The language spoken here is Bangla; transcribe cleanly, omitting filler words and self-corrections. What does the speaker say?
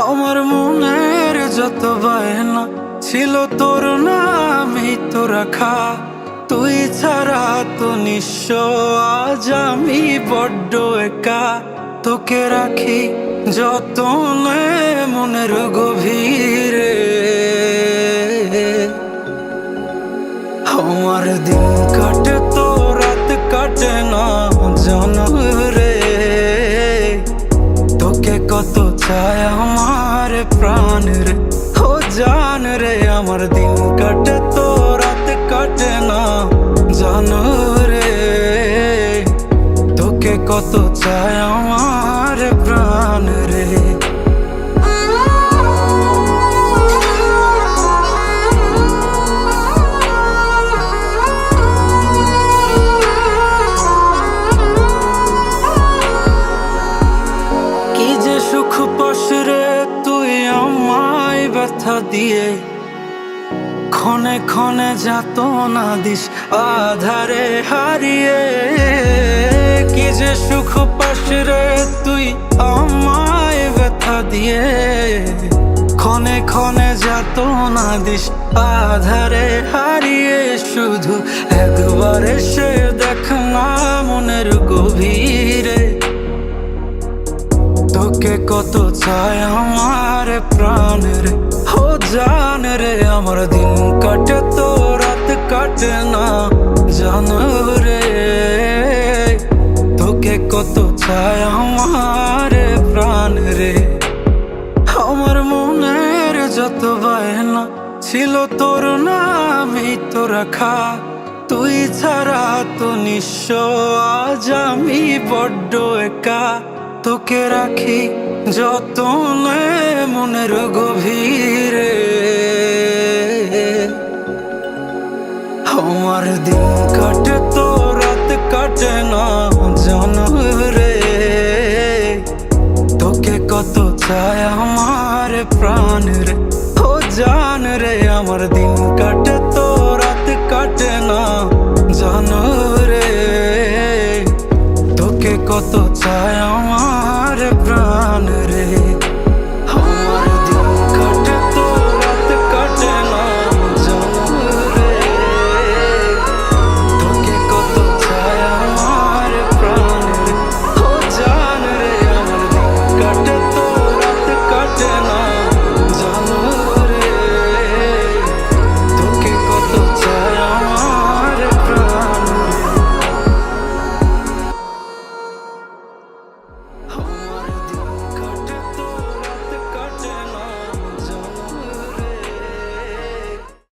আমার মনের যত বায়না ছিল তোর নামই তো রাখা। তুই ছাড়া তো নিঃস্ব আজ আমি বড্ড একা। তোকে রাখি যতনে মনের গভীরে। আমার দিন কাটে তো রাত কাটে না জানো রে। তোকে কত চায় আমার প্রাণ রে, ও জান রে। আমার দিন কাটে তো রাত কাটে না জানো রে। তোকে কত চায় আমার প্রাণ রে। কি যে সুখ পাস রে তুই আমায় ব্যথা দিয়ে, ক্ষণে ক্ষণে যাত না দিস আধারে হারিয়ে। কি যে সুখ পাস রে তুই আমায় ব্যথা দিয়ে, ক্ষণে ক্ষণে যাত না দিস আধারে হারিয়ে। শুধু একবার এসে দেখ না মনের গভীরে। তোকে কত চায় আমার প্রাণ রে, ও জান রে। আমার দিন কাটে তো রাত কাটে না জানো রে। তোকে কত চায় আমার প্রাণ রে। আমার মনের যত বায়না ছিল তোর নামই তো রাখা। তুই ছাড়া তো নিঃস্ব আজ আমি বড্ড একা। তোকে রাখি যতনে মনের গভীরে। আমার দিন কাটে তো রাত কাটে না জানো রে। তোকে কত চায় আমার প্রাণ রে, ও জান রে। আমার দিন কাটে তো রাত কাটে না জানো রে। তোকে কত চায় আমার প্রাণ রে।